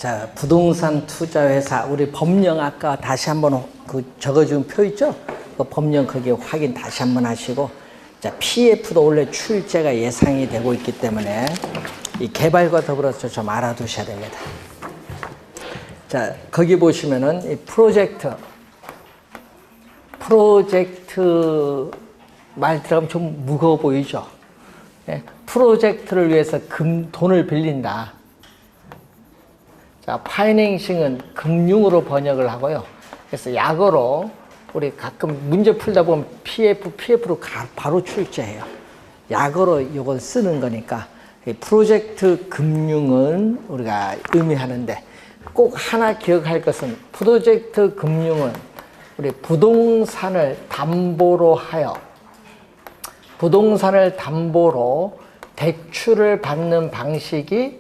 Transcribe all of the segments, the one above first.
자, 부동산 투자회사 우리 법령 아까 다시 한번 그 적어준 표 있죠? 그 법령 거기에 확인 다시 한번 하시고, 자, PF도 원래 출재가 예상이 되고 있기 때문에 이 개발과 더불어서 좀 알아두셔야 됩니다. 자, 거기 보시면은 이 프로젝트 말 들어가면 좀 무거워 보이죠? 예, 프로젝트를 위해서 돈을 빌린다. 자, 파이낸싱은 금융으로 번역을 하고요. 그래서 약어로 우리 가끔 문제 풀다 보면 PF로 바로 출제해요. 약어로 이걸 쓰는 거니까 프로젝트 금융은 우리가 의미하는데, 꼭 하나 기억할 것은 프로젝트 금융은 우리 부동산을 담보로 대출을 받는 방식이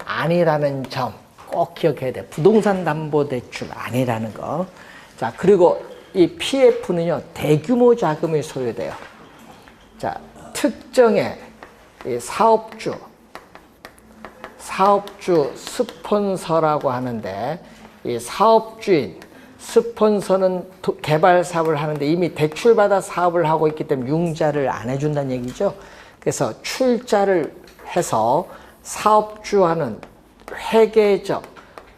아니라는 점 꼭 기억해야 돼. 부동산 담보 대출 아니라는 거. 자, 그리고 이 PF는요, 대규모 자금이 소요돼요. 자, 특정의 이 사업주 스폰서라고 하는데, 이 사업주인 스폰서는 개발 사업을 하는데 이미 대출받아 사업을 하고 있기 때문에 융자를 안 해준다는 얘기죠. 그래서 출자를 해서 사업주와는 회계적,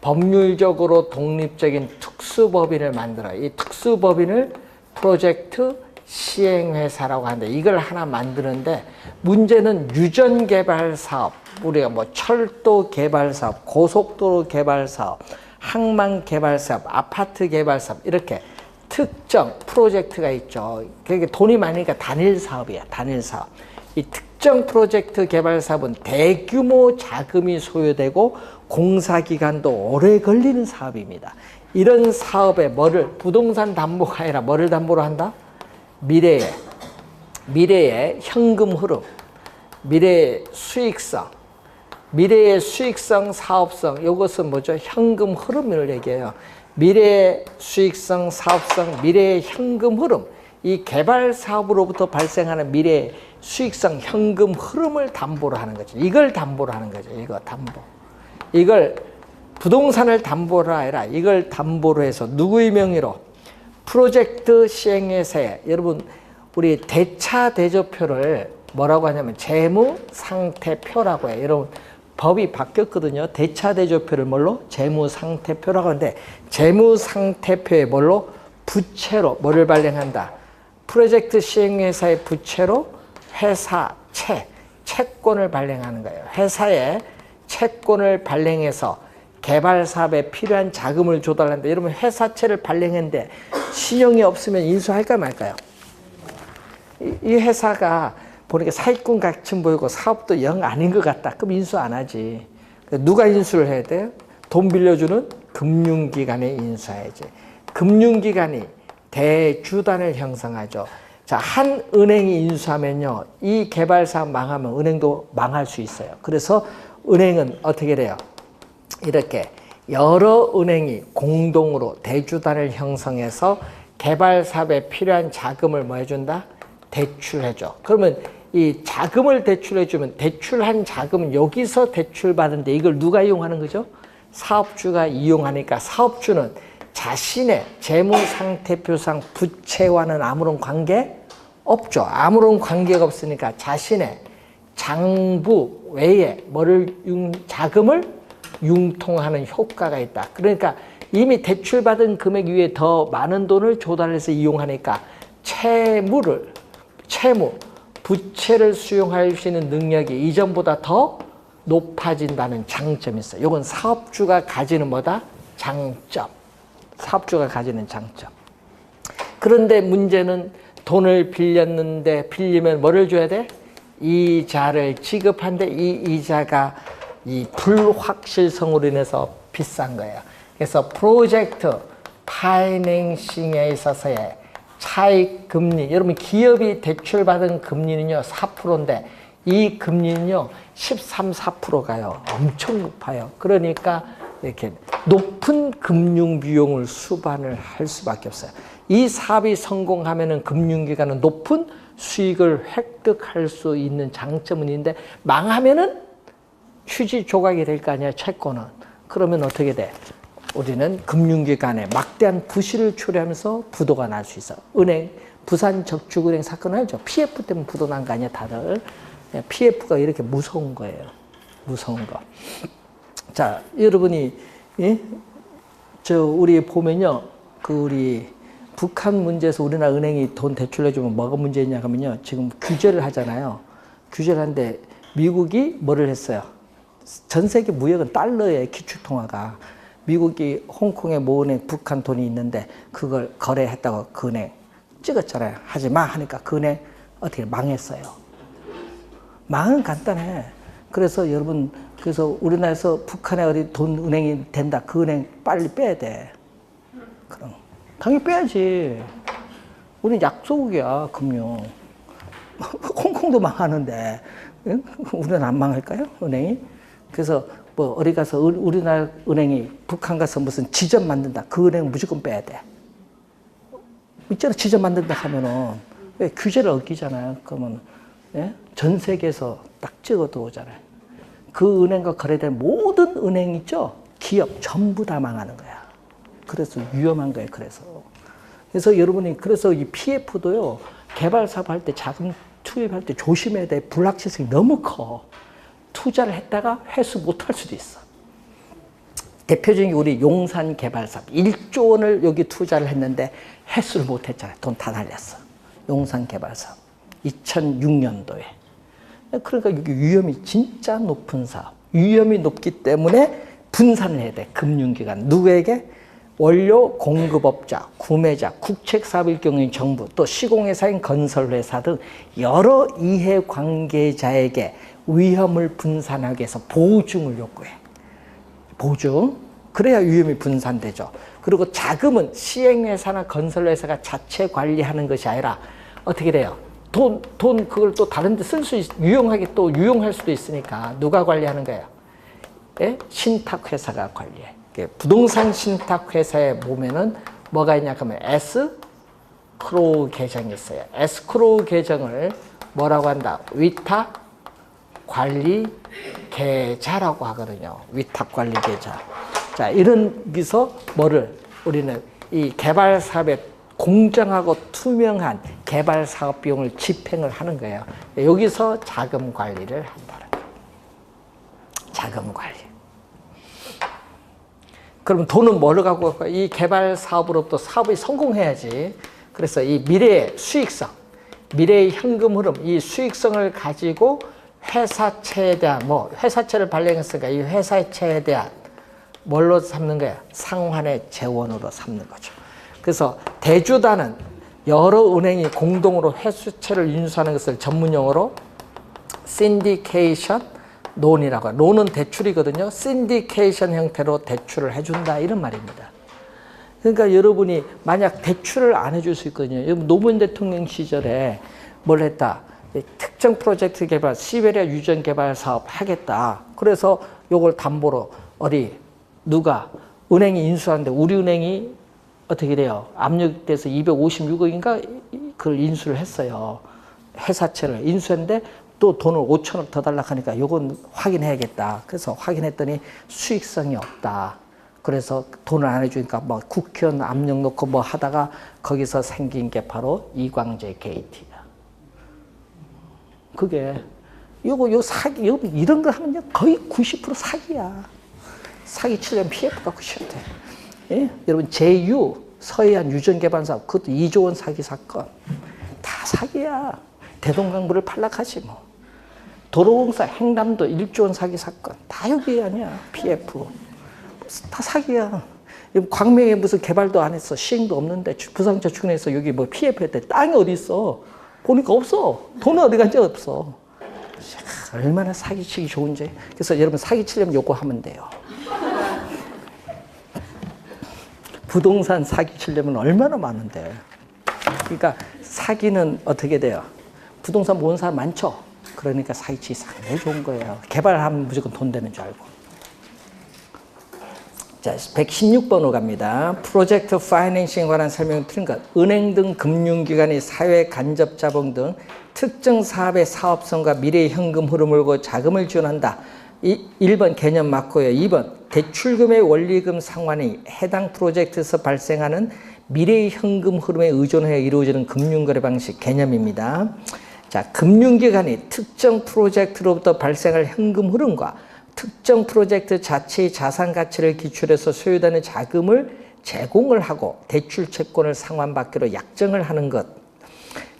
법률적으로 독립적인 특수법인을 만들어요. 이 특수법인을 프로젝트 시행회사라고 하는데, 이걸 하나 만드는데 문제는 유전개발 사업, 우리가 뭐 철도 개발 사업, 고속도로 개발 사업, 항만 개발 사업, 아파트 개발 사업, 이렇게 특정 프로젝트가 있죠. 그게 돈이 많으니까 단일 사업이야, 단일 사업. 이 특정 프로젝트 개발 사업은 대규모 자금이 소요되고 공사기간도 오래 걸리는 사업입니다. 이런 사업에 부동산 담보가 아니라 뭐를 담보로 한다? 미래의 현금 흐름, 미래의 수익성, 사업성, 이것은 뭐죠? 현금 흐름을 얘기해요. 미래의 수익성, 사업성, 미래의 현금 흐름. 이 개발 사업으로부터 발생하는 미래의 수익성, 현금 흐름을 담보로 하는 거죠. 이걸 담보로 하는 거죠. 이걸 부동산을 담보로 아니라 이걸 담보로 해서 누구의 명의로? 프로젝트 시행회사에, 여러분 우리 대차대조표를 뭐라고 하냐면 재무상태표라고 해요. 여러분 법이 바뀌었거든요. 대차대조표를 뭘로? 재무상태표라고 하는데, 재무상태표에 뭘로? 부채로 뭐를 발행한다? 프로젝트 시행회사의 부채로 회사 채권을 발행하는 거예요. 회사에 채권을 발행해서 개발 사업에 필요한 자금을 조달하는데, 여러분 회사채를 발행했는데 신용이 없으면 인수할까 말까요? 이 회사가 보니까 사기꾼 같이 보이고 사업도 영 아닌 것 같다. 그럼 인수 안 하지. 누가 인수를 해야 돼요? 돈 빌려주는 금융기관에 인수해야지. 금융기관이 대주단을 형성하죠. 자, 한 은행이 인수하면요, 이 개발 사업 망하면 은행도 망할 수 있어요. 그래서 은행은 어떻게 돼요? 이렇게 여러 은행이 공동으로 대주단을 형성해서 개발 사업에 필요한 자금을 뭐 해준다? 대출해줘. 그러면 이 자금을 대출해주면 대출한 자금은 여기서 대출받은데 이걸 누가 이용하는 거죠? 사업주가 이용하니까 사업주는 자신의 재무상태표상 부채와는 아무런 관계 없죠. 아무런 관계가 없으니까 자신의 장부 외에 자금을 융통하는 효과가 있다. 그러니까 이미 대출받은 금액 위에 더 많은 돈을 조달해서 이용하니까 부채를 수용할 수 있는 능력이 이전보다 더 높아진다는 장점이 있어요. 이건 사업주가 가지는 뭐다? 장점. 사업주가 가지는 장점. 그런데 문제는 돈을 빌리면 뭐를 줘야 돼? 이자를 지급한데 이 이자가 이 불확실성으로 인해서 비싼 거예요. 그래서 프로젝트 파이낸싱에 있어서의 차익 금리, 여러분 기업이 대출받은 금리는요 4%인데 이 금리는요 13, 4% 가요. 엄청 높아요. 그러니까 이렇게 높은 금융 비용을 수반을 할 수밖에 없어요. 이 사업이 성공하면은 금융기관은 높은 수익을 획득할 수 있는 장점은 있는데, 망하면은 휴지 조각이 될 거 아니야, 채권은. 그러면 어떻게 돼? 우리는 금융기관에 막대한 부실을 초래하면서 부도가 날 수 있어. 은행, 부산저축은행 사건 알죠? PF 때문에 부도 난 거 아니야, 다들. PF가 이렇게 무서운 거예요. 무서운 거. 자, 여러분이, 예? 우리 보면요. 우리 북한 문제에서 우리나라 은행이 돈 대출해주면 뭐가 문제냐 하면요. 지금 규제를 하잖아요. 규제를 하는데 미국이 뭐를 했어요? 전 세계 무역은 달러의 기축통화가. 미국이 홍콩에 모 은행 북한 돈이 있는데 그걸 거래했다고 그 은행 찍었잖아요. 하지 마 하니까 그 은행 어떻게 망했어요. 망은 간단해. 그래서 여러분, 그래서 우리나라에서 북한에 어디 돈 은행이 된다. 그 은행 빨리 빼야 돼. 그럼 당연히 빼야지. 우린 약소국이야, 금융. 홍콩도 망하는데 우리는 안 망할까요, 은행이? 그래서 뭐 어디 가서 우리나라 은행이 북한 가서 무슨 지점 만든다. 그 은행 무조건 빼야 돼. 있잖아, 지점 만든다 하면은 왜 규제를 어기잖아요. 그러면 예? 전 세계에서 딱 찍어 들어오잖아요. 그 은행과 거래된 모든 은행 있죠? 기업 전부 다 망하는 거야. 그래서 위험한 거예요. 그래서 여러분이 그래서 이 PF도요. 개발 사업 할 때 자금 투입할 때 조심해야 돼. 불확실성이 너무 커. 투자를 했다가 회수 못할 수도 있어. 대표적인 게 우리 용산 개발 사업 1조 원을 여기 투자를 했는데 회수를 못했잖아요. 돈 다 날렸어. 용산 개발 사업 2006년도에. 그러니까 여기 위험이 진짜 높은 사업. 위험이 높기 때문에 분산을 해야 돼. 금융기관 누구에게? 원료 공급업자, 구매자, 국책사업일 경우인 정부, 또 시공회사인 건설회사 등 여러 이해관계자에게 위험을 분산하기 위해서 보증을 요구해. 보증. 그래야 위험이 분산되죠. 그리고 자금은 시행회사나 건설회사가 자체 관리하는 것이 아니라 어떻게 돼요? 돈 그걸 또 다른 데 쓸 수 유용하게 또 유용할 수도 있으니까 누가 관리하는 거예요? 예? 신탁회사가 관리해. 부동산 신탁회사에 보면은 뭐가 있냐 하면 에스크로우 계정이 있어요. 에스크로우 계정을 뭐라고 한다? 위탁 관리 계좌라고 하거든요. 위탁 관리 계좌. 자, 이런 기서 뭐를 우리는 이 개발 사업에 공정하고 투명한 개발 사업 비용을 집행을 하는 거예요. 여기서 자금 관리를 한다는 거예요. 자금 관리. 그럼 돈은 뭐를 갖고 갈까요? 이 개발 사업으로부터 사업이 성공해야지. 그래서 이 미래의 수익성, 미래의 현금 흐름, 이 수익성을 가지고 회사채에 대한, 회사채를 발행했으니까 이 회사채에 대한 뭘로 삼는 거야? 상환의 재원으로 삼는 거죠. 그래서 대주단은 여러 은행이 공동으로 회수채를 인수하는 것을 전문용어로 신디케이션 론이라고 해요. 론은 대출이거든요. 신디케이션 형태로 대출을 해준다 이런 말입니다. 그러니까 여러분이 만약 대출을 안 해줄 수 있거든요. 노무현 대통령 시절에 뭘 했다. 특정 프로젝트 개발, 시베리아 유전 개발 사업 하겠다. 그래서 요걸 담보로 누가 은행이 인수하는데 우리 은행이 어떻게 돼요? 압력돼서 256억인가 그걸 인수를 했어요. 회사채를 인수했는데 또 돈을 5천억 더 달라고 하니까 요건 확인해야겠다. 그래서 확인했더니 수익성이 없다. 그래서 돈을 안 해주니까 국회의원 압력 놓고 하다가 거기서 생긴 게 바로 이광재 게이트야. 그게 요 사기 이런 거 하면 거의 90% 사기야. 사기 치려면 PF 갖고 쳐야 돼. 예? 여러분 JU 서해안 유전개발사업 그것도 2조 원 사기 사건 다 사기야. 대동강물을 팔락하지 뭐. 도로공사 행남도 1조 원 사기 사건 다 여기 아니야. PF 다 사기야. 광명에 무슨 개발도 안 했어. 시행도 없는데 부산저축은행에서 여기 PF 했대. 땅이 어디 있어? 보니까 없어. 돈은 어디 간지 없어. 얼마나 사기치기 좋은지. 그래서 여러분 사기치려면 요거 하면 돼요. 부동산 사기치려면 얼마나 많은데. 그러니까 사기는 어떻게 돼요? 부동산 모은 사람 많죠? 그러니까 사기치기 상당히 좋은 거예요. 개발하면 무조건 돈 되는 줄 알고. 자, 116번으로 갑니다. 프로젝트 파이낸싱에 관한 설명을 드린 것. 은행 등 금융기관이 사회 간접 자본 등 특정 사업의 사업성과 미래의 현금 흐름을 보고 자금을 지원한다. 1번 개념 맞고요. 2번 대출금의 원리금 상환이 해당 프로젝트에서 발생하는 미래의 현금 흐름에 의존하여 이루어지는 금융거래 방식 개념입니다. 자, 금융기관이 특정 프로젝트로부터 발생할 현금 흐름과 특정 프로젝트 자체의 자산 가치를 기출해서 소요되는 자금을 제공을 하고 대출 채권을 상환받기로 약정을 하는 것.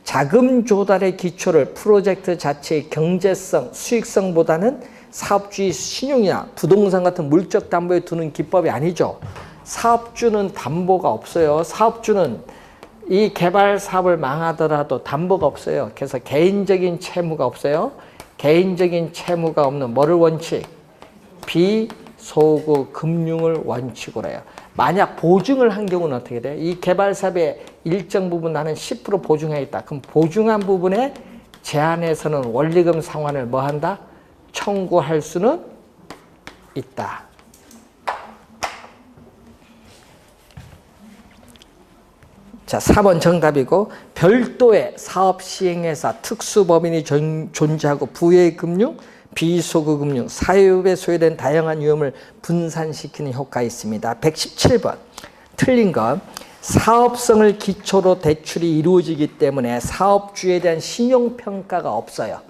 자금 조달의 기초를 프로젝트 자체의 경제성, 수익성보다는 사업주의 신용이나 부동산 같은 물적 담보에 두는 기법이 아니죠. 사업주는 담보가 없어요. 사업주는 이 개발 사업을 망하더라도 담보가 없어요. 그래서 개인적인 채무가 없어요. 개인적인 채무가 없는 뭐를 원칙? 비소구 금융을 원칙으로 해요. 만약 보증을 한 경우는 어떻게 돼요? 이 개발 사업의 일정 부분 나는 10% 보증해야겠다. 그럼 보증한 부분에 제한해서는 원리금 상환을 뭐 한다? 청구할 수는 있다. 자, 4번 정답이고, 별도의 사업 시행회사 특수법인이 존재하고 부의 금융, 비소구 금융, 사업에 소요된 다양한 위험을 분산시키는 효과가 있습니다. 117번 틀린 것. 사업성을 기초로 대출이 이루어지기 때문에 사업주에 대한 신용평가가 없어요.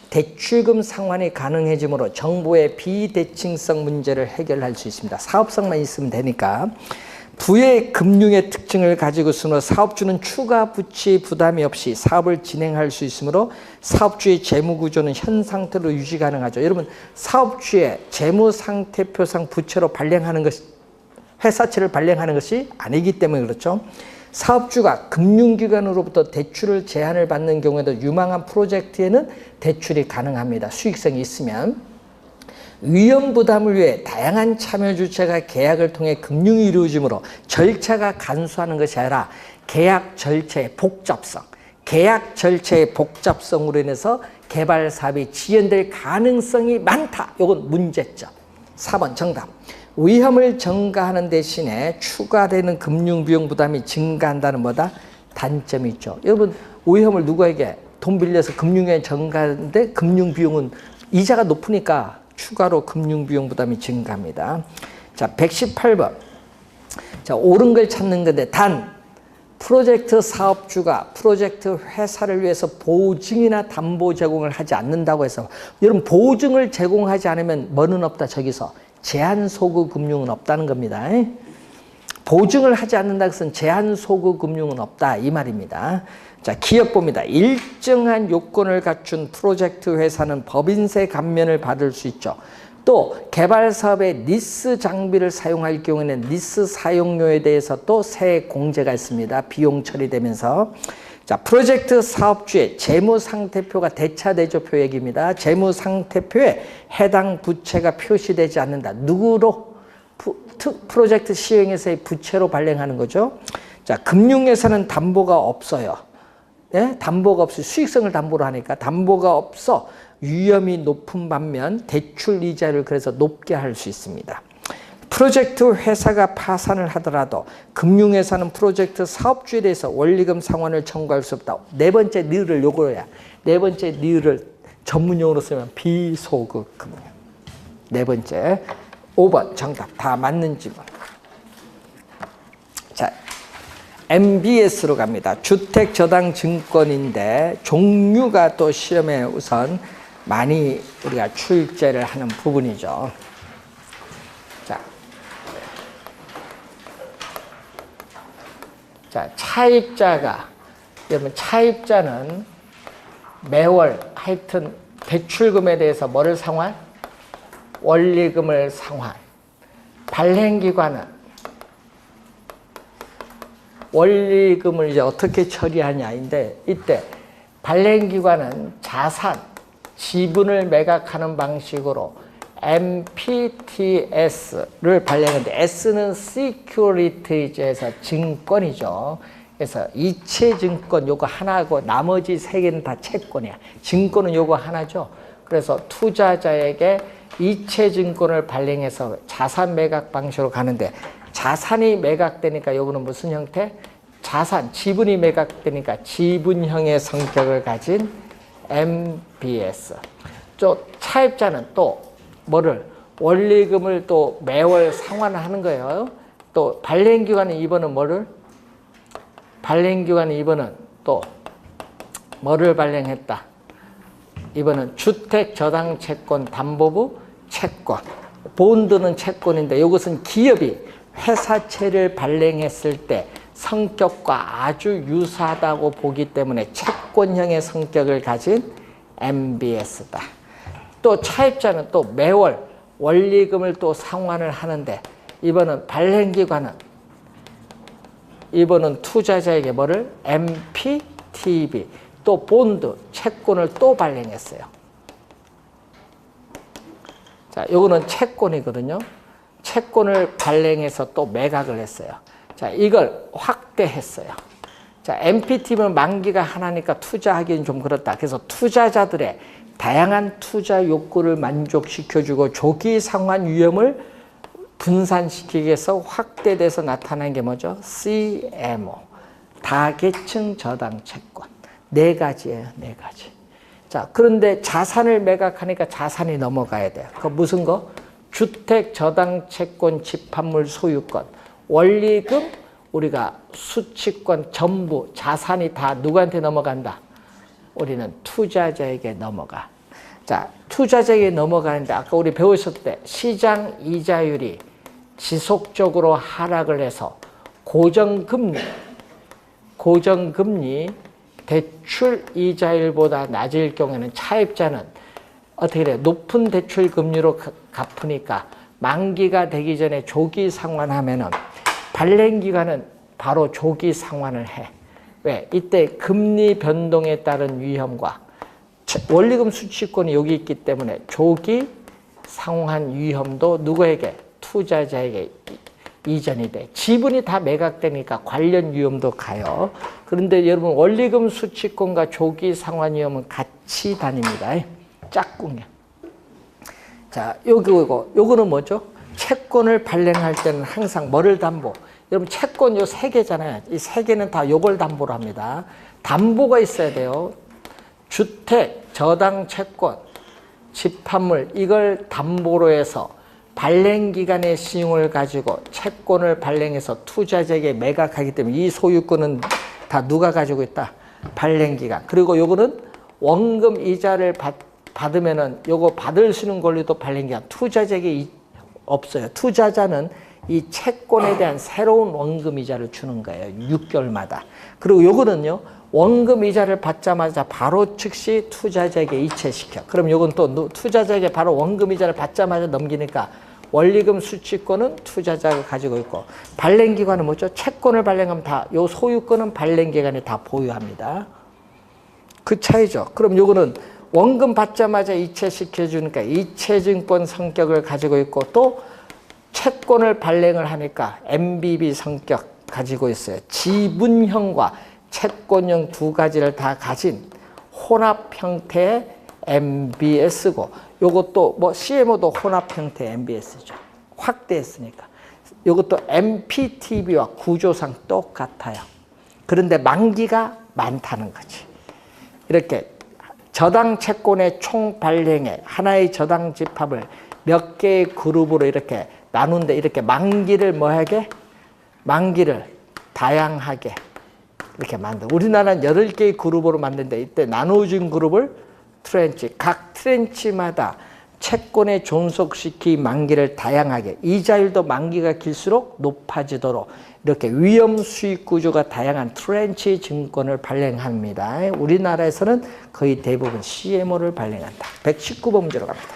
대출금 상환이 가능해지므로 정부의 비대칭성 문제를 해결할 수 있습니다. 사업성만 있으면 되니까. 부의 금융의 특징을 가지고 있으므로 사업주는 추가 부채 부담이 없이 사업을 진행할 수 있으므로 사업주의 재무구조는 현 상태로 유지 가능하죠. 여러분, 사업주의 재무상태표상 부채로 발행하는 것이 회사채를 발행하는 것이 아니기 때문에 그렇죠. 사업주가 금융기관으로부터 대출을 제한을 받는 경우에도 유망한 프로젝트에는 대출이 가능합니다. 수익성이 있으면. 위험 부담을 위해 다양한 참여 주체가 계약을 통해 금융이 이루어지므로 절차가 간소하는 것이 아니라 계약 절차의 복잡성, 계약 절차의 복잡성으로 인해서 개발 사업이 지연될 가능성이 많다. 이건 문제점. 4번 정답. 위험을 전가하는 대신에 추가되는 금융비용 부담이 증가한다는 뭐다? 단점이 있죠. 여러분, 위험을 누구에게 돈 빌려서 금융에 전가하는데 금융비용은 이자가 높으니까 추가로 금융비용 부담이 증가합니다. 자, 118번. 자, 옳은 걸 찾는 건데, 단, 프로젝트 사업주가 프로젝트 회사를 위해서 보증이나 담보 제공을 하지 않는다고 해서, 여러분, 보증을 제공하지 않으면 뭐는 없다, 저기서. 제한소구 금융은 없다는 겁니다. 보증을 하지 않는다는 것은 제한소구 금융은 없다, 이 말입니다. 자, 기업 봅니다. 일정한 요건을 갖춘 프로젝트 회사는 법인세 감면을 받을 수 있죠. 또 개발 사업에 리스 장비를 사용할 경우에는 리스 사용료에 대해서 또 세액 공제가 있습니다. 비용 처리되면서. 자, 프로젝트 사업주의 재무상태표가 대차대조 표액입니다. 재무상태표에 해당 부채가 표시되지 않는다. 누구로? 프로젝트 시행회사의 부채로 발행하는 거죠. 자, 금융회사는 담보가 없어요. 네? 담보가 없어. 수익성을 담보로 하니까 담보가 없어 위험이 높은 반면 대출 이자를 그래서 높게 할 수 있습니다. 프로젝트 회사가 파산을 하더라도 금융회사는 프로젝트 사업주에 대해서 원리금 상환을 청구할 수 없다. 네 번째 니을 요거야. 네 번째 니을을 전문용어로 쓰면 비소급 금융. 네 번째. 5번 정답. 다 맞는 질문. 자, MBS로 갑니다. 주택저당증권인데 종류가 또 시험에 우선 많이 우리가 출제를 하는 부분이죠. 자, 차입자가, 여러분, 차입자는 매월 하여튼 대출금에 대해서 뭐를 상환? 원리금을 상환. 발행기관은 원리금을 이제 어떻게 처리하냐인데, 이때 발행기관은 자산, 지분을 매각하는 방식으로 MPTS를 발행하는데, S는 Securities에서 증권이죠. 그래서 이체증권 요거 하나고 나머지 세 개는 다 채권이야. 증권은 요거 하나죠. 그래서 투자자에게 이체증권을 발행해서 자산 매각 방식으로 가는데, 자산이 매각되니까 요거는 무슨 형태? 자산, 지분이 매각되니까 지분형의 성격을 가진 MBS. 또 차입자는 또 뭐를? 원리금을 또 매월 상환하는 거예요. 또 발행기간의 2번은 뭐를? 발행기간의 2번은 또 뭐를 발행했다? 이번은 주택저당채권 담보부 채권. 본드는 채권인데 이것은 기업이 회사채를 발행했을 때 성격과 아주 유사하다고 보기 때문에 채권형의 성격을 가진 MBS다. 또 차입자는 또 매월 원리금을 또 상환을 하는데 이번은 발행기관은 이번은 투자자에게 뭐를? MPTB 또 본드 채권을 또 발행했어요. 자, 요거는 채권이거든요. 채권을 발행해서 또 매각을 했어요. 자, 이걸 확대했어요. 자, MPT는 만기가 하나니까 투자하기는 좀 그렇다. 그래서 투자자들의 다양한 투자 욕구를 만족시켜주고 조기 상환 위험을 분산시키기 위해서 확대돼서 나타난 게 뭐죠? CMO, 다계층 저당 채권. 4가지예요, 4가지. 자, 그런데 자산을 매각하니까 자산이 넘어가야 돼요. 그 무슨 거? 주택 저당 채권 집합물 소유권, 원리금, 우리가 수취권 전부 자산이 다 누구한테 넘어간다? 우리는 투자자에게 넘어가. 자, 투자자에게 넘어가는데 아까 우리 배우셨을 때 시장 이자율이 지속적으로 하락을 해서 고정금리 대출 이자율보다 낮을 경우에는 차입자는 어떻게 돼요? 높은 대출 금리로 갚으니까 만기가 되기 전에 조기 상환하면은 발행기간은 바로 조기 상환을 해. 왜? 이때 금리 변동에 따른 위험과 원리금 수취권이 여기 있기 때문에 조기 상환 위험도 누구에게? 투자자에게 이전이 돼. 지분이 다 매각되니까 관련 위험도 가요. 그런데 여러분 원리금 수취권과 조기 상환 위험은 같이 다닙니다. 짝꿍이야. 자, 요거는 뭐죠? 채권을 발행할 때는 항상 뭐를 담보? 여러분 채권 요 3개잖아요. 이 3개는 다 요걸 담보로 합니다. 담보가 있어야 돼요. 주택, 저당 채권, 집합물 이걸 담보로 해서 발행기간의信用을 가지고 채권을 발행해서 투자자에게 매각하기 때문에 이 소유권은 다 누가 가지고 있다? 발행기간. 그리고 요거는 원금 이자를 받으면은 요거 받을 수 있는 권리도 발행기간. 투자자에게 없어요. 투자자는 이 채권에 대한 새로운 원금 이자를 주는 거예요. 6개월마다. 그리고 요거는요. 원금 이자를 받자마자 바로 즉시 투자자에게 이체시켜. 그럼 요건 또 투자자에게 바로 원금 이자를 받자마자 넘기니까 원리금 수취권은 투자자가 가지고 있고 발행기관은 뭐죠? 채권을 발행하면 다 요 소유권은 발행기관이 다 보유합니다. 그 차이죠. 그럼 요거는 원금 받자마자 이체시켜 주니까 이체증권 성격을 가지고 있고 또 채권을 발행을 하니까 MBB 성격 가지고 있어요. 지분형과 채권형 2가지를 다 가진 혼합 형태의 MBS고 요것도 뭐 CMO도 혼합 형태의 MBS죠. 확대했으니까. 요것도 MPTB와 구조상 똑같아요. 그런데 만기가 많다는 거지. 이렇게 저당 채권의 총 발행에 하나의 저당 집합을 몇 개의 그룹으로 이렇게 나눈데 이렇게 만기를 뭐하게? 만기를 다양하게 이렇게 만들. 우리나라는 8개의 그룹으로 만드는데 이때 나눠진 그룹을 트렌치, 각 트렌치마다 채권에 존속시키 만기를 다양하게 이자율도 만기가 길수록 높아지도록 이렇게 위험 수익 구조가 다양한 트렌치 증권을 발행합니다. 우리나라에서는 거의 대부분 CMO를 발행한다. 119번 문제로 갑니다.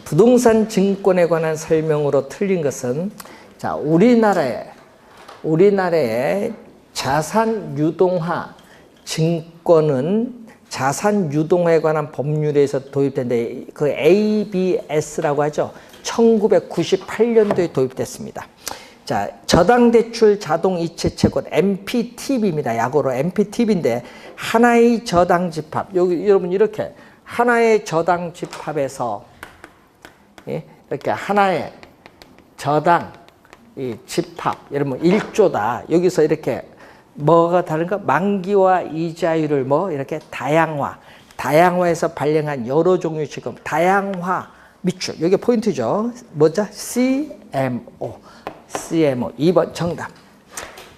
부동산 증권에 관한 설명으로 틀린 것은 자, 우리나라의 자산 유동화 증권은 자산 유동화에 관한 법률에서 도입된데 그 ABS라고 하죠. 1998년도에 도입됐습니다. 자, 저당대출 자동이체채권 MPTB입니다. 약어로 MPTB인데 하나의 저당집합. 여기 여러분 이렇게 하나의 저당집합에서 이렇게 하나의 저당 이 집합 여러분 1조다. 여기서 이렇게 뭐가 다른가? 만기와 이자율을 뭐 이렇게 다양화해서 발행한 여러 종류 지금 다양화 밑줄. 여기 포인트죠. 뭐죠? CMO. CMO. 2번 정답.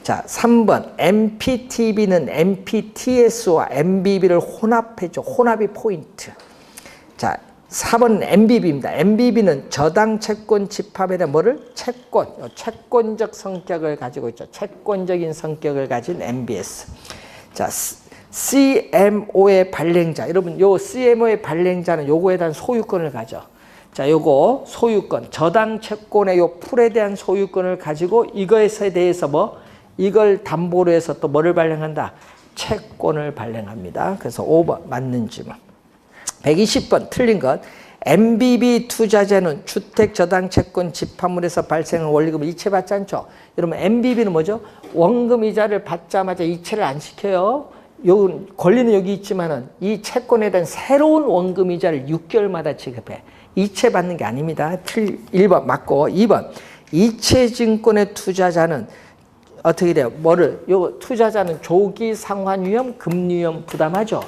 자, 3번. MPTB는 MPTS와 MBB를 혼합해줘. 혼합이 포인트. 자, 4번 MBB입니다. MBB는 저당 채권 집합에 대한 뭐를? 채권적 성격을 가지고 있죠. 채권적인 성격을 가진 MBS. 자, CMO의 발행자. 여러분, 요 CMO의 발행자는 요거에 대한 소유권을 가져. 자, 요거 소유권. 저당 채권의 요 풀에 대한 소유권을 가지고 이거에 대해서 뭐? 이걸 담보로 해서 또 뭐를 발행한다? 채권을 발행합니다. 그래서 5번 맞는 질문. 120번 틀린 것. MBB 투자자는 주택저당채권 집합물에서 발생한 원리금을 이체받지 않죠. 여러분 MBB는 뭐죠? 원금이자를 받자마자 이체를 안 시켜요. 요 권리는 여기 있지만은 이 채권에 대한 새로운 원금이자를 6개월마다 지급해. 이체받는 게 아닙니다. 1번 맞고 2번 이체증권의 투자자는 어떻게 돼요? 뭐를? 요 투자자는 조기 상환위험, 금리위험 부담하죠.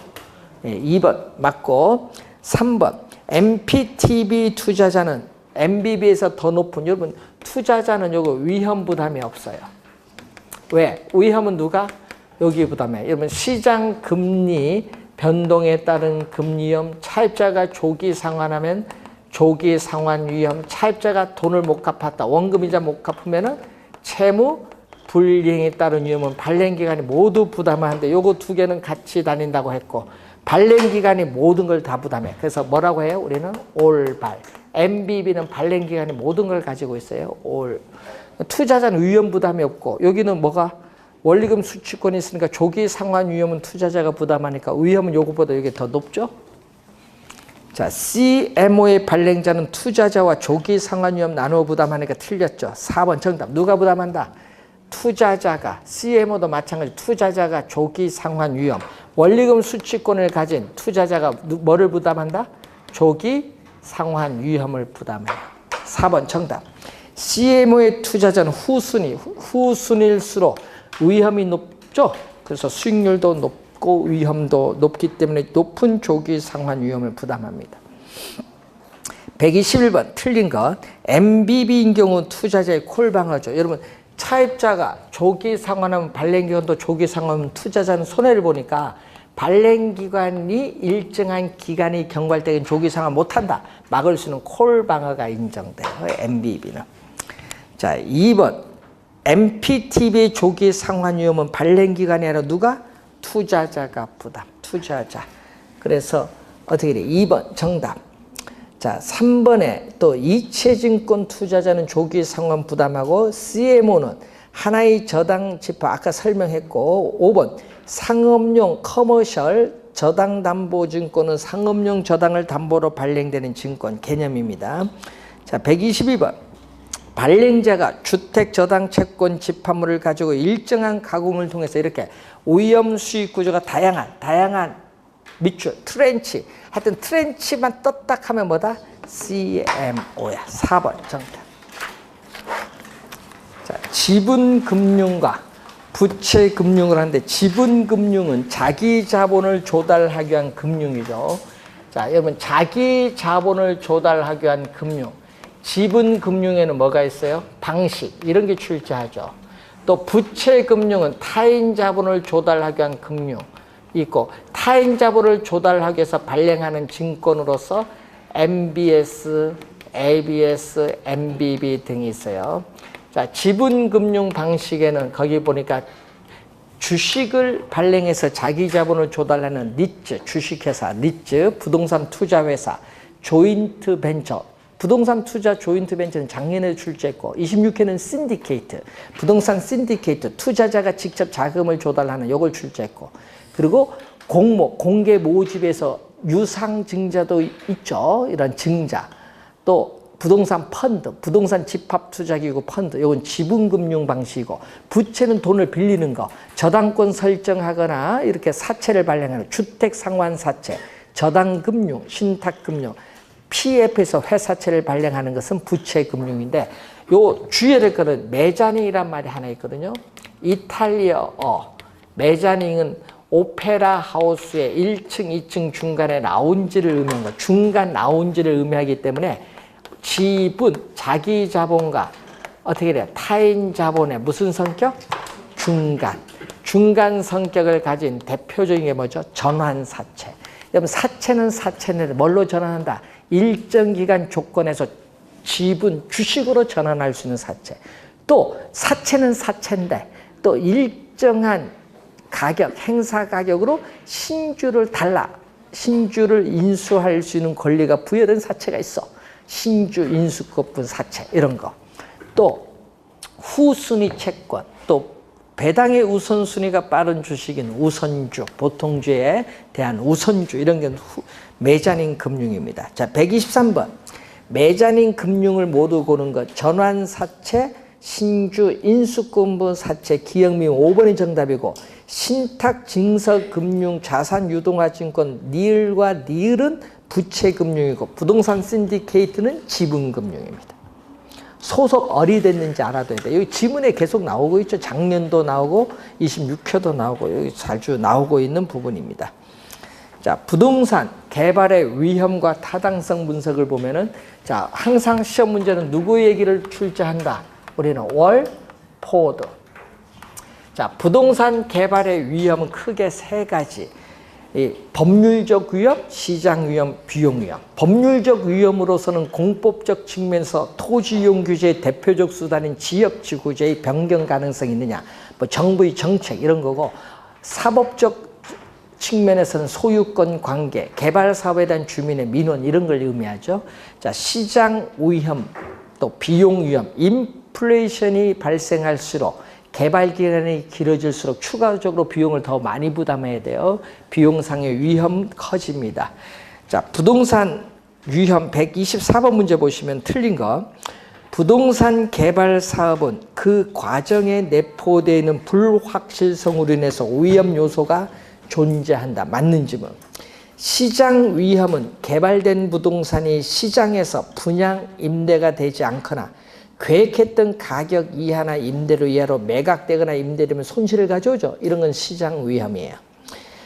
네, 2번 맞고 3번 MPTB 투자자는 MBB에서 더 높은 여러분 투자자는 요거 위험 부담이 없어요. 왜? 위험은 누가? 여기 부담해. 여러분 시장 금리 변동에 따른 금리위험, 차입자가 조기 상환하면 조기 상환 위험, 차입자가 돈을 못 갚았다. 원금이자 못 갚으면은 채무 불이행에 따른 위험은 발행기관이 모두 부담하는데 요거 두 개는 같이 다닌다고 했고 발행기관이 모든 걸 다 부담해. 그래서 뭐라고 해요? 우리는 올발. MBB는 발행기관이 모든 걸 가지고 있어요. 올. 투자자는 위험 부담이 없고 여기는 뭐가? 원리금 수취권이 있으니까 조기 상환 위험은 투자자가 부담하니까 위험은 요거보다 이게 더 높죠? 자, CMO의 발행자는 투자자와 조기 상환 위험 나누어 부담하니까 틀렸죠. 4번 정답. 누가 부담한다? 투자자가. CMO도 마찬가지. 투자자가 조기 상환 위험. 원리금 수취권을 가진 투자자가 뭐를 부담한다? 조기 상환 위험을 부담해요. 4번 정답. CMO의 투자자는 후순일수록 위험이 높죠. 그래서 수익률도 높고 위험도 높기 때문에 높은 조기 상환 위험을 부담합니다. 121번 틀린 것. MBB인 경우 투자자의 콜방어죠. 여러분 차입자가 조기 상환하면 발행기관도 조기 상환하면 투자자는 손해를 보니까 발행기관이 일정한 기간이 경과할 조기 상환 못한다. 막을 수 있는 콜방어가 인정돼요. MBB는. 자, 2번. MPTB의 조기 상환 위험은 발행기관이 아니라 누가? 투자자가 부담. 투자자. 그래서 어떻게 돼? 2번 정답. 자, 3번에 또 이체증권 투자자는 조기 상환 부담하고 CMO는 하나의 저당 집합 아까 설명했고 5번 상업용 커머셜 저당담보증권은 상업용 저당을 담보로 발행되는 증권 개념입니다. 자, 122번 발행자가 주택저당채권 집합물을 가지고 일정한 가공을 통해서 이렇게 위험 수익 구조가 다양한 밑줄, 트렌치 하여튼 트렌치만 떴다 하면 뭐다? CMO야. 4번 정답. 자, 지분금융과 부채금융을 하는데 지분금융은 자기 자본을 조달하기 위한 금융이죠. 자, 여러분 자기 자본을 자본하기 위한 금융. 지분금융에는 뭐가 있어요? 방식 이런 게 출제하죠. 또 부채금융은 타인 자본을 조달하기 위한 금융 있고 타인 자본을 조달하기 위해서 발행하는 증권으로서 MBS, ABS, MBB 등이 있어요. 자, 지분금융 방식에는 거기 보니까 주식을 발행해서 자기 자본을 조달하는 니츠, 주식회사, 니츠, 부동산 투자회사, 조인트 벤처, 부동산 투자 조인트 벤처는 작년에 출제했고 26회는 신디케이트, 부동산 신디케이트, 투자자가 직접 자금을 조달하는 이걸 출제했고 그리고 공모, 공개 모집에서 유상증자도 있죠. 이런 증자. 또 부동산 펀드, 부동산 집합투자기구 펀드, 이건 지분금융 방식이고 부채는 돈을 빌리는 거, 저당권 설정하거나 이렇게 사채를 발행하는 주택상환사채, 저당금융, 신탁금융, PF에서 회사채를 발행하는 것은 부채금융인데 요 주의해야 될 거는 메자닝이란 말이 하나 있거든요. 이탈리아어. 메자닝은 오페라 하우스의 1층, 2층 중간에 라운지를 의미한 거, 중간 라운지를 의미하기 때문에 지분, 자기 자본과 어떻게 돼요? 타인 자본의 무슨 성격? 중간. 중간 성격을 가진 대표적인 게 뭐죠? 전환사채. 여러분, 사채는 사채인데 뭘로 전환한다? 일정 기간 조건에서 지분, 주식으로 전환할 수 있는 사채. 또 사채는 사채인데 또 일정한 가격, 행사 가격으로 신주를 인수할 수 있는 권리가 부여된 사채가 있어. 신주, 인수급분 사채 이런 거. 또 후순위 채권, 또 배당의 우선순위가 빠른 주식인 우선주, 보통주에 대한 우선주 이런 게 매자닌 금융입니다. 자, 123번. 매자닌 금융을 모두 고른 것. 전환사채, 신주, 인수급분 사채, 기억미음 5번이 정답이고 신탁, 증서, 금융, 자산, 유동화, 증권, 니을과 니을은 부채 금융이고 부동산 신디케이트는 지분 금융입니다. 소속 어디 됐는지 알아둬야 돼. 여기 지문에 계속 나오고 있죠. 작년도 나오고 26회도 나오고 여기 자주 나오고 있는 부분입니다. 자, 부동산 개발의 위험과 타당성 분석을 보면은 자, 항상 시험 문제는 누구 얘기를 출제한다? 우리는 월포드. 자, 부동산 개발의 위험은 크게 세 가지. 이 법률적 위험, 시장 위험, 비용 위험. 법률적 위험으로서는 공법적 측면에서 토지 이용 규제의 대표적 수단인 지역 지구제의 변경 가능성이 있느냐, 뭐 정부의 정책 이런 거고, 사법적 측면에서는 소유권 관계, 개발 사업에 대한 주민의 민원 이런 걸 의미하죠. 자, 시장 위험, 또 비용 위험, 인플레이션이 발생할수록 개발 기간이 길어질수록 추가적으로 비용을 더 많이 부담해야 돼요. 비용상의 위험 커집니다. 자, 부동산 위험 124번 문제 보시면 틀린 거. 부동산 개발 사업은 그 과정에 내포되어 있는 불확실성으로 인해서 위험 요소가 존재한다. 맞는 질문. 시장 위험은 개발된 부동산이 시장에서 분양 임대가 되지 않거나 계획했던 가격 이하나 임대료 이하로 매각되거나 임대되면 손실을 가져오죠. 이런 건 시장 위험이에요.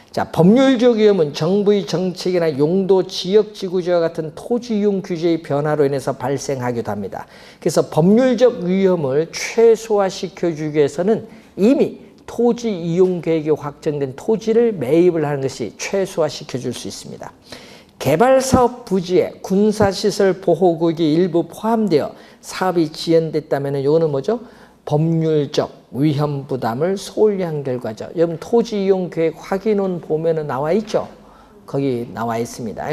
자, 법률적 위험은 정부의 정책이나 용도 지역지구제와 같은 토지 이용 규제의 변화로 인해서 발생하기도 합니다. 그래서 법률적 위험을 최소화시켜주기 위해서는 이미 토지 이용 계획이 확정된 토지를 매입을 하는 것이 최소화시켜줄 수 있습니다. 개발사업 부지에 군사시설 보호구역이 일부 포함되어 사업이 지연됐다면 이거는 뭐죠? 법률적 위험 부담을 소홀히 한 결과죠. 여러분 토지 이용 계획 확인원 보면은 나와 있죠? 거기 나와 있습니다.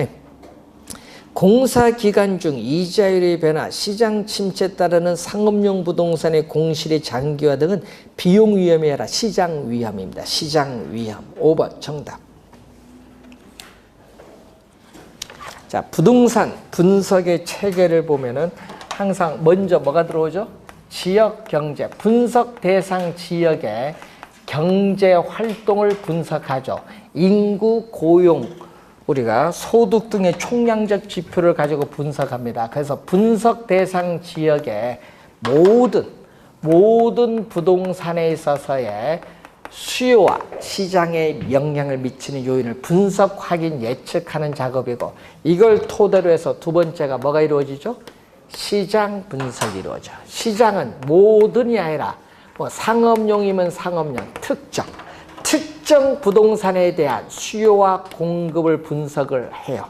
공사 기간 중 이자율의 변화, 시장 침체에 따르는 상업용 부동산의 공실의 장기화 등은 비용 위험이 아니라 시장 위험입니다. 시장 위험. 5번 정답. 자, 부동산 분석의 체계를 보면은 항상 먼저 뭐가 들어오죠? 지역 경제, 분석 대상 지역의 경제 활동을 분석하죠. 인구, 고용, 우리가 소득 등의 총량적 지표를 가지고 분석합니다. 그래서 분석 대상 지역의 모든 부동산에 있어서의 수요와 시장에 영향을 미치는 요인을 분석, 확인, 예측하는 작업이고, 이걸 토대로 해서 두 번째가 뭐가 이루어지죠? 시장 분석이 이루어져. 시장은 모든이 아니라 뭐 상업용이면 상업용, 특정 부동산에 대한 수요와 공급을 분석을 해요.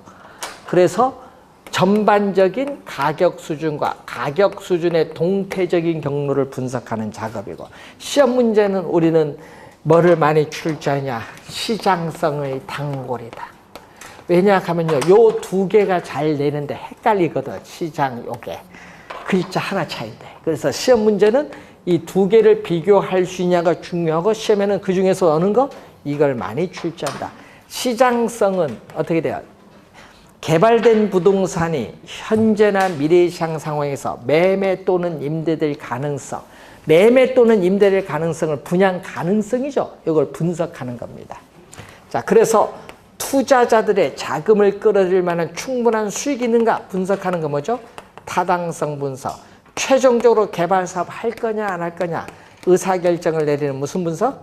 그래서 전반적인 가격 수준과 가격 수준의 동태적인 경로를 분석하는 작업이고, 시험 문제는 우리는 뭐를 많이 출제하냐? 시장성의 단골이다. 왜냐 하면요, 요 두 개가 잘 내는데 헷갈리거든. 시장 요게 글자 하나 차이인데. 그래서 시험 문제는 이 두 개를 비교할 수 있냐가 중요하고, 시험에는 그 중에서 어느 거? 이걸 많이 출제한다. 시장성은 어떻게 돼요? 개발된 부동산이 현재나 미래의 시장 상황에서 매매 또는 임대될 가능성, 매매 또는 임대될 가능성을 분양 가능성이죠. 이걸 분석하는 겁니다. 자, 그래서 투자자들의 자금을 끌어들일 만한 충분한 수익이 있는가 분석하는 거 뭐죠? 타당성 분석. 최종적으로 개발 사업 할 거냐 안 할 거냐 의사결정을 내리는 무슨 분석?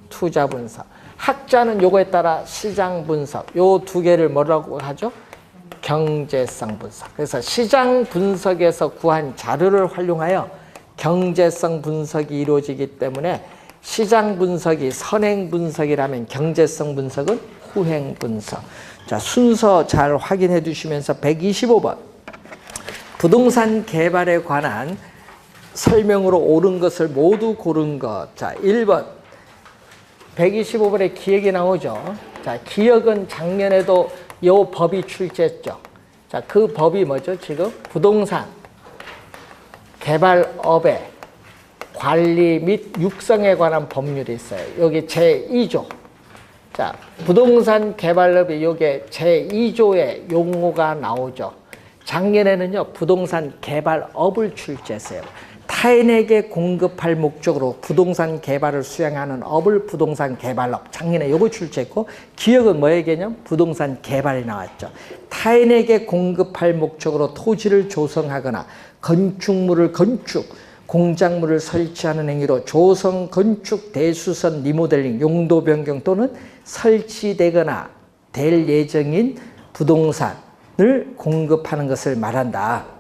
투자 분석. 학자는 요거에 따라 시장 분석, 요 두 개를 뭐라고 하죠? 경제성 분석. 그래서 시장 분석에서 구한 자료를 활용하여 경제성 분석이 이루어지기 때문에 시장 분석이 선행 분석이라면 경제성 분석은 후행 분석. 자, 순서 잘 확인해 두시면서 125번. 부동산 개발에 관한 설명으로 옳은 것을 모두 고른 것. 자, 1번. 125번에 기억이 나오죠. 자, 기억은 작년에도 요 법이 출제했죠. 자, 그 법이 뭐죠? 지금 부동산 개발업의 관리 및 육성에 관한 법률이 있어요. 여기 제2조. 자, 부동산 개발업이 요게 제2조의 용어가 나오죠. 작년에는요, 부동산 개발업을 출제했어요. 타인에게 공급할 목적으로 부동산 개발을 수행하는 업을 부동산 개발업. 작년에 요거 출제했고, 기억은 뭐의 개념? 부동산 개발이 나왔죠. 타인에게 공급할 목적으로 토지를 조성하거나 건축물을 건축, 공작물을 설치하는 행위로 조성, 건축, 대수선, 리모델링, 용도 변경 또는 설치되거나 될 예정인 부동산을 공급하는 것을 말한다.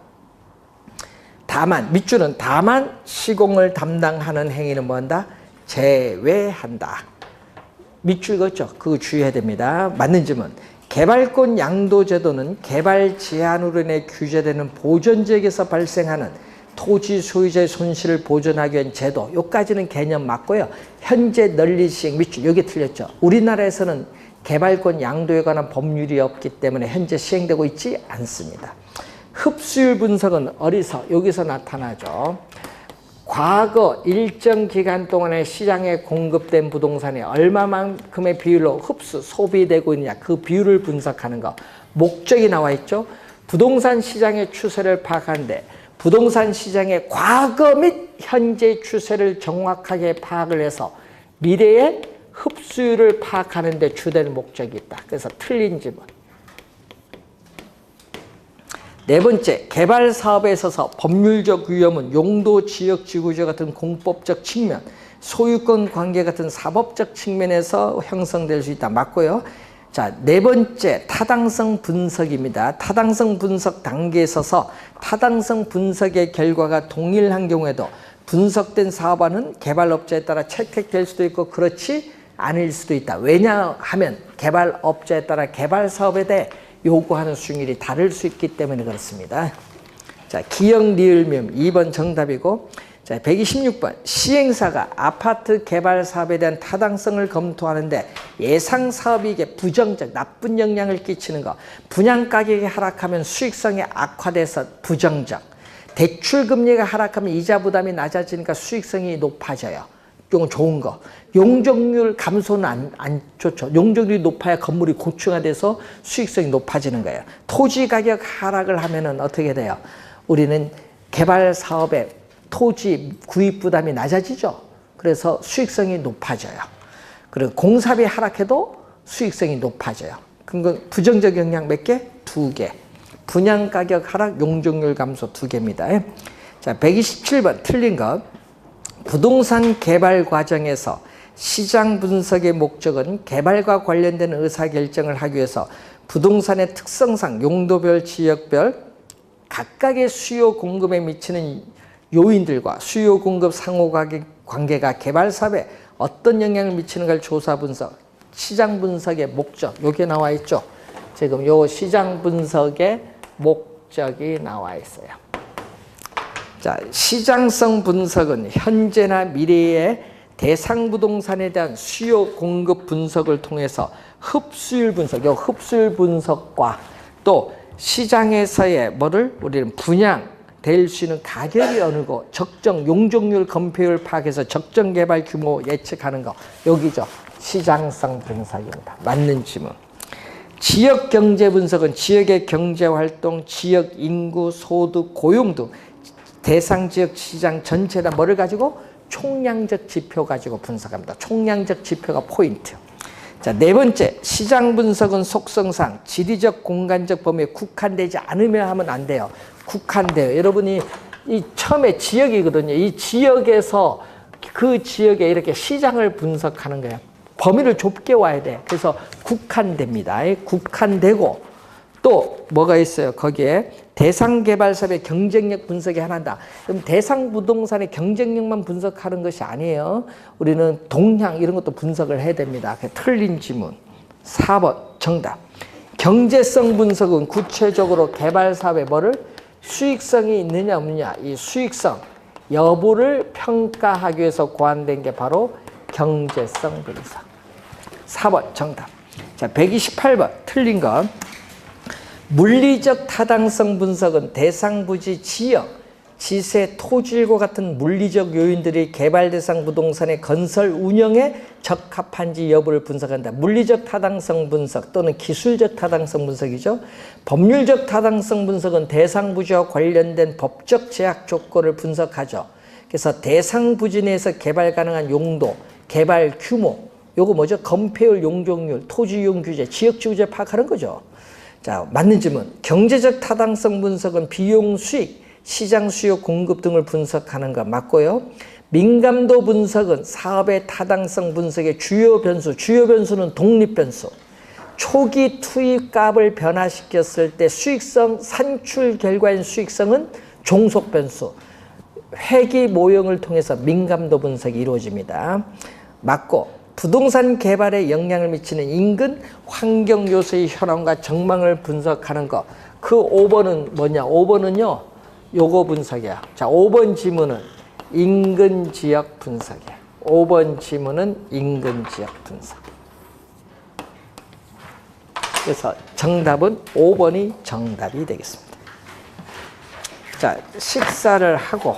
다만, 밑줄은 다만 시공을 담당하는 행위는 뭐한다? 제외한다. 밑줄 걷죠? 그거 주의해야 됩니다. 맞는 질문. 개발권 양도 제도는 개발 제한으로 인해 규제되는 보전지역에서 발생하는 토지 소유자의 손실을 보전하기 위한 제도. 요까지는 개념 맞고요. 현재 널리 시행 밑줄. 여기 틀렸죠. 우리나라에서는 개발권 양도에 관한 법률이 없기 때문에 현재 시행되고 있지 않습니다. 흡수율 분석은 어디서? 여기서 나타나죠. 과거 일정 기간 동안에 시장에 공급된 부동산이 얼마만큼의 비율로 흡수, 소비되고 있느냐, 그 비율을 분석하는 거. 목적이 나와 있죠. 부동산 시장의 추세를 파악하는데 부동산 시장의 과거 및 현재 추세를 정확하게 파악을 해서 미래의 흡수율을 파악하는 데 주된 목적이 있다. 그래서 틀린 질문. 네 번째, 개발 사업에 있어서 법률적 위험은 용도, 지역, 지구조 같은 공법적 측면, 소유권 관계 같은 사법적 측면에서 형성될 수 있다. 맞고요. 자, 네 번째, 타당성 분석입니다. 타당성 분석 단계에 있어서 타당성 분석의 결과가 동일한 경우에도 분석된 사업안은 개발업자에 따라 채택될 수도 있고 그렇지 않을 수도 있다. 왜냐하면 개발업자에 따라 개발 사업에 대해 요구하는 수익률이 다를 수 있기 때문에 그렇습니다. 자, 기역, 리을, 미음 2번 정답이고, 자, 126번. 시행사가 아파트 개발 사업에 대한 타당성을 검토하는데 예상 사업이익에 부정적, 나쁜 영향을 끼치는 거. 분양 가격이 하락하면 수익성이 악화돼서 부정적. 대출 금리가 하락하면 이자 부담이 낮아지니까 수익성이 높아져요. 이건 좋은 거. 용적률 감소는 안 좋죠. 용적률이 높아야 건물이 고층화돼서 수익성이 높아지는 거예요. 토지 가격 하락을 하면은 어떻게 돼요? 우리는 개발 사업에 토지 구입 부담이 낮아지죠. 그래서 수익성이 높아져요. 그리고 공사비 하락해도 수익성이 높아져요. 그건 부정적 영향 몇 개? 2개. 분양 가격 하락, 용적률 감소 2개입니다. 자, 127번 틀린 것. 부동산 개발 과정에서 시장 분석의 목적은 개발과 관련된 의사결정을 하기 위해서 부동산의 특성상 용도별, 지역별 각각의 수요 공급에 미치는 요인들과 수요 공급 상호관계가 개발 사업에 어떤 영향을 미치는가를 조사 분석, 시장 분석의 목적, 여기에 나와 있죠. 지금 요 시장 분석의 목적이 나와 있어요. 자, 시장성 분석은 현재나 미래의 대상 부동산에 대한 수요 공급 분석을 통해서 흡수율 분석, 요 흡수율 분석과 또 시장에서의 뭐를 우리는 분양될 수 있는 가격이 어느 거, 적정 용적률 검표율 파악해서 적정 개발 규모 예측하는 거, 여기죠. 시장성 분석입니다. 맞는 질문. 지역 경제 분석은 지역의 경제 활동, 지역 인구, 소득, 고용 등 대상 지역 시장 전체다 뭐를 가지고? 총량적 지표 가지고 분석합니다. 총량적 지표가 포인트. 자, 네 번째, 시장 분석은 속성상 지리적 공간적 범위에 국한되지 않으면 하면 안 돼요. 국한돼요. 여러분이 이 처음에 지역이거든요. 이 지역에서 그 지역에 이렇게 시장을 분석하는 거예요. 범위를 좁게 와야 돼. 그래서 국한됩니다. 국한되고 또 뭐가 있어요? 거기에 대상 개발 사업의 경쟁력 분석이 하나다. 그럼 대상 부동산의 경쟁력만 분석하는 것이 아니에요. 우리는 동향 이런 것도 분석을 해야 됩니다. 틀린 지문. 4번 정답. 경제성 분석은 구체적으로 개발 사업에 뭐를 수익성이 있느냐 없느냐 이 수익성 여부를 평가하기 위해서 고안된 게 바로 경제성 분석. 4번 정답. 자, 128번 틀린 건 물리적 타당성 분석은 대상 부지 지역, 지세, 토지일과 같은 물리적 요인들이 개발 대상 부동산의 건설 운영에 적합한지 여부를 분석한다. 물리적 타당성 분석 또는 기술적 타당성 분석이죠. 법률적 타당성 분석은 대상 부지와 관련된 법적 제약 조건을 분석하죠. 그래서 대상 부지 내에서 개발 가능한 용도, 개발 규모, 요거 뭐죠? 건폐율, 용적률, 토지 이용 규제, 지역지구제 파악하는 거죠. 자, 맞는 질문. 경제적 타당성 분석은 비용 수익, 시장 수요 공급 등을 분석하는 거 맞고요. 민감도 분석은 사업의 타당성 분석의 주요 변수, 주요 변수는 독립 변수. 초기 투입 값을 변화시켰을 때 수익성, 산출 결과인 수익성은 종속 변수. 회귀 모형을 통해서 민감도 분석이 이루어집니다. 맞고 부동산 개발에 영향을 미치는 인근 환경 요소의 현황과 전망을 분석하는 거. 그 5번은 뭐냐? 5번은요. 요거 분석이야. 자, 5번 지문은 인근 지역 분석이야. 5번 지문은 인근 지역 분석. 그래서 정답은 5번이 정답이 되겠습니다. 자, 식사를 하고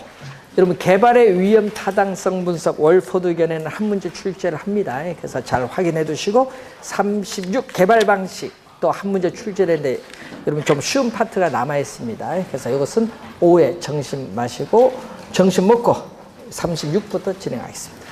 여러분 개발의 위험 타당성 분석 월포드 의견에는 한 문제 출제를 합니다. 그래서 잘 확인해 두시고 36 개발 방식 또 한 문제 출제를 했는데 여러분 좀 쉬운 파트가 남아 있습니다. 그래서 이것은 오후에 점심 마시고 점심 먹고 36부터 진행하겠습니다.